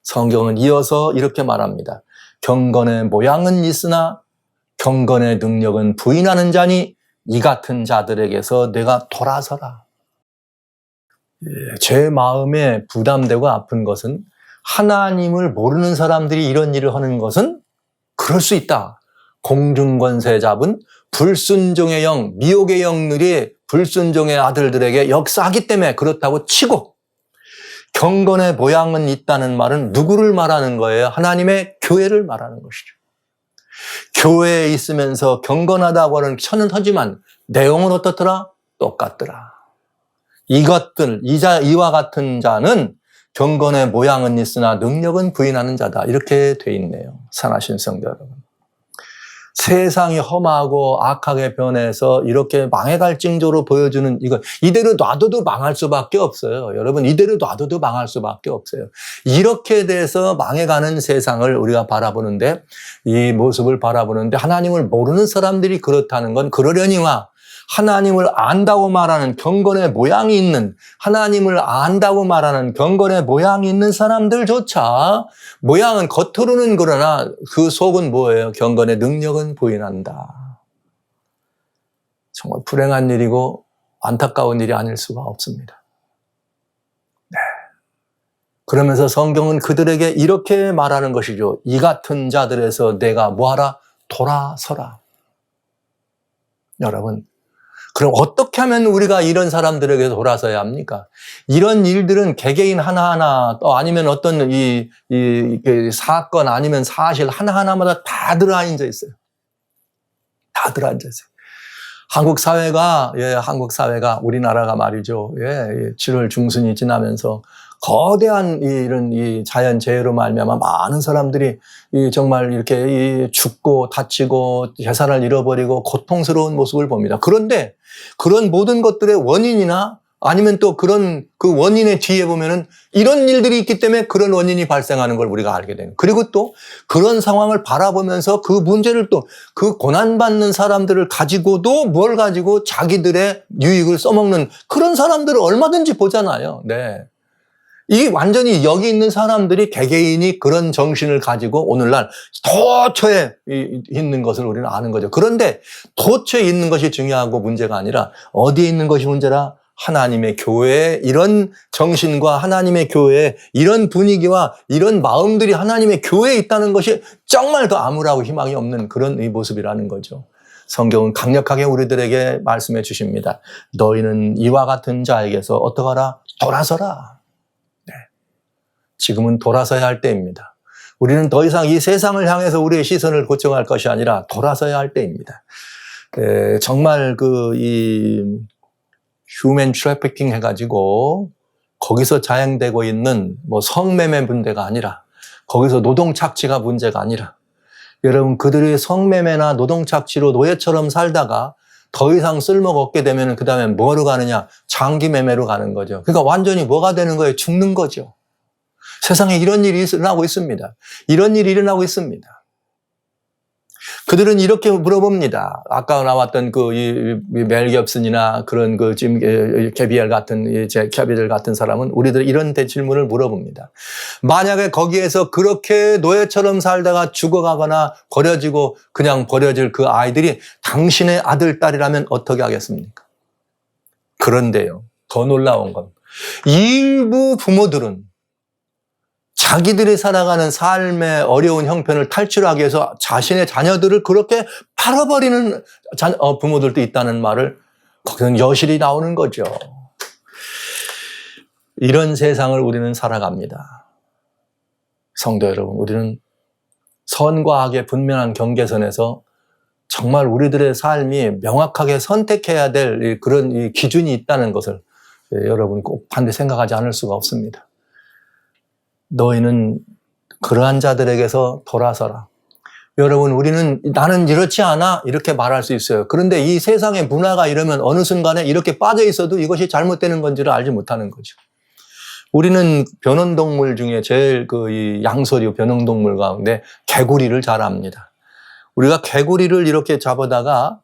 성경은 이어서 이렇게 말합니다. 경건의 모양은 있으나 경건의 능력은 부인하는 자니 이 같은 자들에게서 내가 돌아서라. 제 마음에 부담되고 아픈 것은 하나님을 모르는 사람들이 이런 일을 하는 것은 그럴 수 있다. 공중권세 잡은 불순종의 영, 미혹의 영들이 불순종의 아들들에게 역사하기 때문에 그렇다고 치고, 경건의 모양은 있다는 말은 누구를 말하는 거예요? 하나님의 교회를 말하는 것이죠. 교회에 있으면서 경건하다고 하는 천은 하지만 내용은 어떻더라? 똑같더라. 이와 같은 자는 경건의 모양은 있으나 능력은 부인하는 자다. 이렇게 돼 있네요. 사랑하신 성도 여러분. 세상이 험하고 악하게 변해서 이렇게 망해갈 징조로 보여주는 이대로 놔둬도 망할 수밖에 없어요. 여러분, 이대로 놔둬도 망할 수밖에 없어요. 이렇게 돼서 망해가는 세상을 우리가 바라보는데, 이 모습을 바라보는데 하나님을 모르는 사람들이 그렇다는 건 그러려니와 하나님을 안다고 말하는 경건의 모양이 있는, 하나님을 안다고 말하는 경건의 모양이 있는 사람들조차 모양은 겉으로는 그러나 그 속은 뭐예요? 경건의 능력은 부인한다. 정말 불행한 일이고 안타까운 일이 아닐 수가 없습니다. 네. 그러면서 성경은 그들에게 이렇게 말하는 것이죠. 이 같은 자들에서 내가 뭐하라? 돌아서라. 여러분, 그럼 어떻게 하면 우리가 이런 사람들에게 돌아서야 합니까? 이런 일들은 개개인 하나하나 또 아니면 어떤 이 사건 아니면 사실 하나하나마다 다 들어앉아 있어요. 다 들어앉아 있어요. 한국 사회가 우리나라가 말이죠. 7월 중순이 지나면서 거대한 이런 자연 재해로 말미암아 많은 사람들이 정말 이렇게 죽고 다치고 재산을 잃어버리고 고통스러운 모습을 봅니다. 그런데 그런 모든 것들의 원인이나 아니면 또 그 원인의 뒤에 보면은 이런 일들이 있기 때문에 그런 원인이 발생하는 걸 우리가 알게 되는. 그리고 또 그런 상황을 바라보면서 그 문제를 또 그 고난받는 사람들을 가지고도 뭘 가지고 자기들의 유익을 써먹는 그런 사람들을 얼마든지 보잖아요. 네. 이게 완전히 여기 있는 사람들이 개개인이 그런 정신을 가지고 오늘날 도처에 있는 것을 우리는 아는 거죠. 그런데 도처에 있는 것이 중요하고 문제가 아니라 어디에 있는 것이 문제라? 하나님의 교회에 이런 정신과 하나님의 교회에 이런 분위기와 이런 마음들이 하나님의 교회에 있다는 것이 정말 더 암울하고 희망이 없는 그런 이 모습이라는 거죠. 성경은 강력하게 우리들에게 말씀해 주십니다. 너희는 이와 같은 자에게서 어떡하라? 돌아서라. 네. 지금은 돌아서야 할 때입니다. 우리는 더 이상 이 세상을 향해서 우리의 시선을 고정할 것이 아니라 돌아서야 할 때입니다. 정말 휴먼 트래피킹 해가지고 거기서 자행되고 있는 성매매 문제가 아니라 거기서 노동 착취가 문제가 아니라 여러분 그들이 성매매나 노동 착취로 노예처럼 살다가 더 이상 쓸모가 없게 되면 그 다음에 뭐로 가느냐? 장기 매매로 가는 거죠. 그러니까 완전히 뭐가 되는 거예요? 죽는 거죠. 세상에 이런 일이 일어나고 있습니다. 이런 일이 일어나고 있습니다. 그들은 이렇게 물어봅니다. 아까 나왔던 멜 깁슨이나 그런 짐 캐비얼 같은 캐비들 같은 사람은 우리들 이런 질문을 물어봅니다. 만약에 거기에서 그렇게 노예처럼 살다가 죽어가거나 그냥 버려질 그 아이들이 당신의 아들, 딸이라면 어떻게 하겠습니까? 그런데요, 더 놀라운 건 일부 부모들은 자기들이 살아가는 삶의 어려운 형편을 탈출하기 위해서 자신의 자녀들을 그렇게 팔아버리는 부모들도 있다는 말을 거기서는 여실히 나오는 거죠. 이런 세상을 우리는 살아갑니다. 성도 여러분, 우리는 선과 악의 분명한 경계선에서 정말 우리들의 삶이 명확하게 선택해야 될 그런 기준이 있다는 것을 여러분 꼭 반드시 생각하지 않을 수가 없습니다. 너희는 그러한 자들에게서 돌아서라. 여러분, 우리는 나는 이렇지 않아 이렇게 말할 수 있어요. 그런데 이 세상의 문화가 이러면 어느 순간에 이렇게 빠져 있어도 이것이 잘못되는 건지를 알지 못하는 거죠. 우리는 변온동물 중에 제일 이 양서류 변온동물 가운데 개구리를 잘 압니다. 우리가 개구리를 이렇게 잡아다가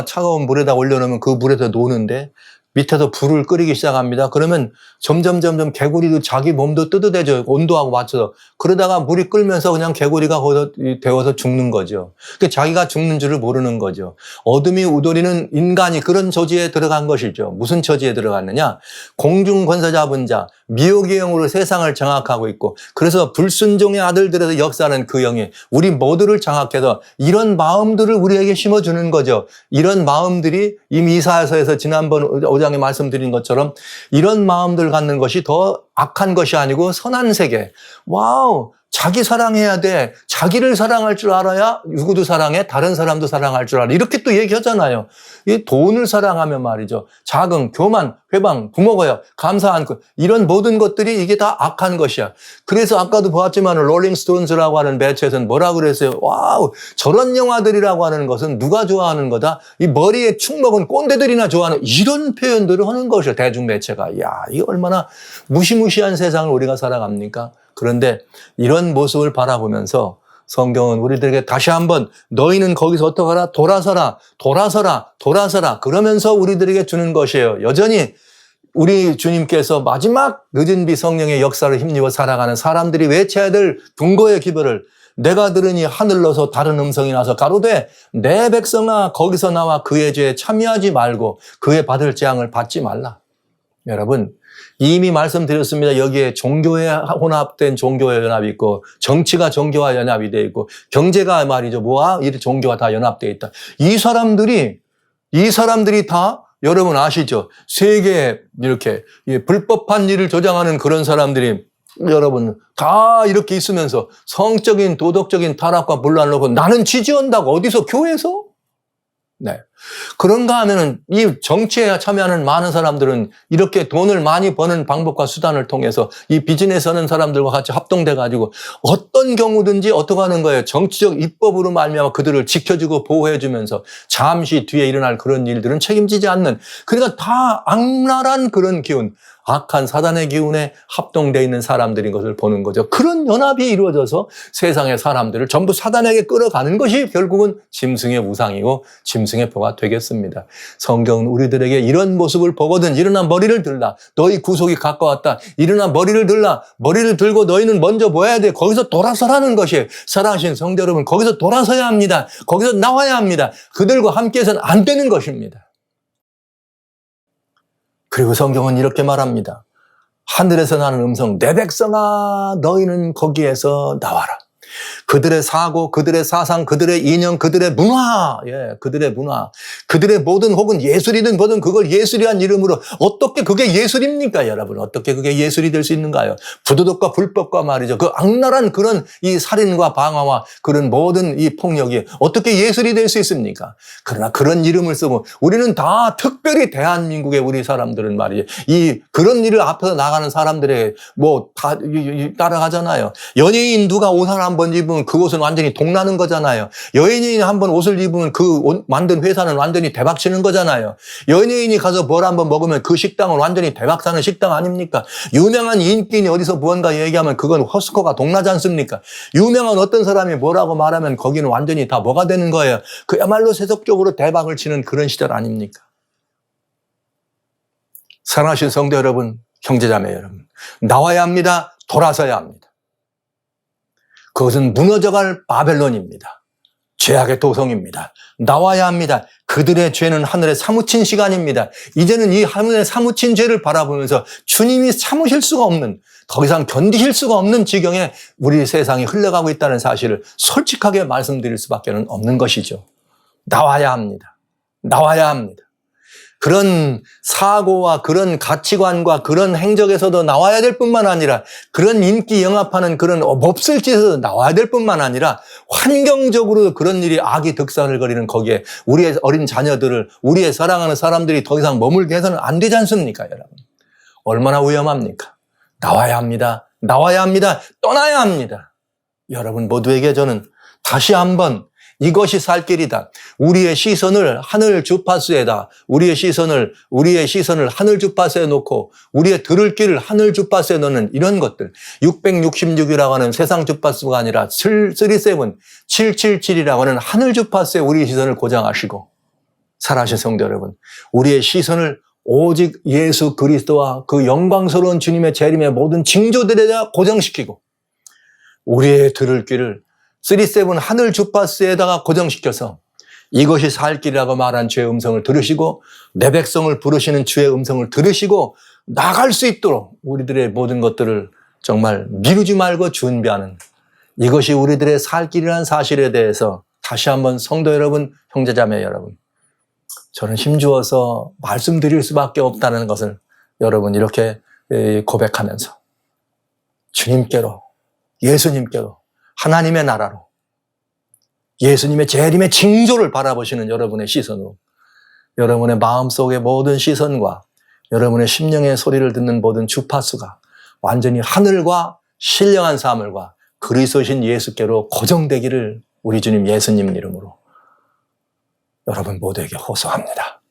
차가운 물에다 올려놓으면 그 물에서 노는데 밑에서 불을 끓이기 시작합니다. 그러면 점점 개구리도 자기 몸도 뜨뜻해져요. 온도하고 맞춰서. 그러다가 물이 끓면서 그냥 개구리가 거기서 데워서 죽는 거죠. 그러니까 자기가 죽는 줄을 모르는 거죠. 어둠이 우도리는 인간이 그런 처지에 들어간 것이죠. 무슨 처지에 들어갔느냐? 공중권세 잡은 자, 미혹의 영으로 세상을 장악하고 있고 그래서 불순종의 아들들에서 역사하는 그 영이 우리 모두를 장악해서 이런 마음들을 우리에게 심어주는 거죠. 이런 마음들이 이미 이사야서에서 지난번 5장에 말씀드린 것처럼 이런 마음들 갖는 것이 더 악한 것이 아니고 선한 세계. 와우! 자기 사랑해야 돼. 자기를 사랑할 줄 알아야 누구도 사랑해. 다른 사람도 사랑할 줄 알아. 이렇게 또 얘기하잖아요. 이 돈을 사랑하면 말이죠. 자긍, 교만, 회방, 부먹어요. 감사 않고 이런 모든 것들이 이게 다 악한 것이야. 그래서 아까도 보았지만 롤링스톤즈라고 하는 매체에서는 뭐라고 그랬어요? 와우! 저런 영화들이라고 하는 것은 누가 좋아하는 거다? 이 머리에 축 먹은 꼰대들이나 좋아하는 이런 표현들을 하는 것이요. 대중매체가. 야, 이 얼마나 무시무시한 세상을 우리가 살아갑니까? 그런데 이런 모습을 바라보면서 성경은 우리들에게 다시 한번 너희는 거기서 어떡하라? 돌아서라. 그러면서 우리들에게 주는 것이에요. 여전히 우리 주님께서 마지막 늦은 비 성령의 역사를 힘입어 살아가는 사람들이 외쳐야 될 분고의 기별을 내가 들으니 하늘로서 다른 음성이 나서 가로되 내 백성아 거기서 나와 그의 죄에 참여하지 말고 그의 받을 재앙을 받지 말라. 여러분 이미 말씀드렸습니다. 여기에 종교에 혼합된 종교와 연합이 있고 정치가 종교와 연합이 되어 있고 경제가 말이죠. 뭐와 이 종교가 다 연합되어 있다. 이 사람들이 다 여러분 아시죠? 세계에 이렇게 불법한 일을 조장하는 그런 사람들이 여러분 다 이렇게 있으면서 성적인 도덕적인 타락과 분란을 놓고 나는 지지한다고 어디서 교회에서? 네. 그런가 하면은 이 정치에 참여하는 많은 사람들은 이렇게 돈을 많이 버는 방법과 수단을 통해서 이 비즈니스 하는 사람들과 같이 합동돼 가지고 어떤 경우든지 어떻게 하는 거예요? 정치적 입법으로 말미암아 그들을 지켜주고 보호해 주면서 잠시 뒤에 일어날 그런 일들은 책임지지 않는, 그러니까 다 악랄한 그런 기운, 악한 사단의 기운에 합동되어 있는 사람들인 것을 보는 거죠. 그런 연합이 이루어져서 세상의 사람들을 전부 사단에게 끌어가는 것이 결국은 짐승의 우상이고 짐승의 표가 되겠습니다. 성경은 우리들에게 이런 모습을 보거든 일어나 머리를 들라. 너희 구속이 가까웠다. 일어나 머리를 들라. 머리를 들고 너희는 먼저 뭐 해야 돼? 거기서 돌아서라는 것이에요. 사랑하신 성도 여러분, 거기서 돌아서야 합니다. 거기서 나와야 합니다. 그들과 함께해서는 안 되는 것입니다. 그리고 성경은 이렇게 말합니다. 하늘에서 나는 음성, 내 백성아 너희는 거기에서 나와라. 그들의 사고, 그들의 사상, 그들의 이념, 그들의 문화, 그들의 문화, 그들의 모든 혹은 예술이든 뭐든 그걸 예술이란 이름으로 어떻게 그게 예술입니까, 여러분? 어떻게 그게 예술이 될 수 있는가요? 부도덕과 불법과 말이죠. 그 악랄한 그런 이 살인과 방화와 그런 모든 이 폭력이 어떻게 예술이 될 수 있습니까? 그러나 그런 이름을 쓰고 우리는 다 특별히 대한민국의 우리 사람들은 말이죠. 이 그런 일을 앞에서 나가는 사람들의 뭐 다 따라가잖아요. 연예인 누가 옷 하나 한번 입으면 그곳은 완전히 동나는 거잖아요. 연예인이 한번 옷을 입으면 그 옷 만든 회사는 완전히 대박 치는 거잖아요. 연예인이 가서 뭘 한번 먹으면 그 식당은 완전히 대박 사는 식당 아닙니까? 유명한 인기인이 어디서 무언가 얘기하면 그건 허스코가 동나지 않습니까? 유명한 어떤 사람이 뭐라고 말하면 거기는 완전히 다 뭐가 되는 거예요. 그야말로 세속적으로 대박을 치는 그런 시절 아닙니까? 사랑하신 성도 여러분, 형제자매 여러분, 나와야 합니다. 돌아서야 합니다. 그것은 무너져갈 바벨론입니다. 죄악의 도성입니다. 나와야 합니다. 그들의 죄는 하늘에 사무친 시간입니다. 이제는 이 하늘에 사무친 죄를 바라보면서 주님이 참으실 수가 없는, 더 이상 견디실 수가 없는 지경에 우리 세상이 흘러가고 있다는 사실을 솔직하게 말씀드릴 수밖에 없는 것이죠. 나와야 합니다. 나와야 합니다. 그런 사고와 그런 가치관과 그런 행적에서도 나와야 될 뿐만 아니라 그런 인기 영합하는 그런 몹쓸 짓에서 나와야 될 뿐만 아니라 환경적으로 그런 일이 악이 득산을 거리는 거기에 우리의 어린 자녀들을, 우리의 사랑하는 사람들이 더 이상 머물게 해서는 안 되지 않습니까, 여러분? 얼마나 위험합니까? 나와야 합니다. 나와야 합니다. 떠나야 합니다. 여러분 모두에게 저는 다시 한번 이것이 살 길이다. 우리의 시선을 하늘 주파수에다, 우리의 시선을 하늘 주파수에 놓고 우리의 들을 길을 하늘 주파수에 놓는 이런 것들, 666이라고 하는 세상 주파수가 아니라 777이라고 하는 하늘 주파수에 우리의 시선을 고정하시고, 살아가신 성도 여러분, 우리의 시선을 오직 예수 그리스도와 그 영광스러운 주님의 재림의 모든 징조들에다 고정시키고 우리의 들을 길을 37 하늘 주파수에다가 고정시켜서 이것이 살 길이라고 말한 주의 음성을 들으시고 내 백성을 부르시는 주의 음성을 들으시고 나갈 수 있도록 우리들의 모든 것들을 정말 미루지 말고 준비하는, 이것이 우리들의 살 길이라는 사실에 대해서 다시 한번 성도 여러분, 형제자매 여러분, 저는 힘주어서 말씀드릴 수밖에 없다는 것을 여러분 이렇게 고백하면서 주님께로, 예수님께로, 하나님의 나라로, 예수님의 재림의 징조를 바라보시는 여러분의 시선으로, 여러분의 마음속의 모든 시선과 여러분의 심령의 소리를 듣는 모든 주파수가 완전히 하늘과 신령한 사물과 그리스도신 예수께로 고정되기를 우리 주님 예수님 이름으로 여러분 모두에게 호소합니다.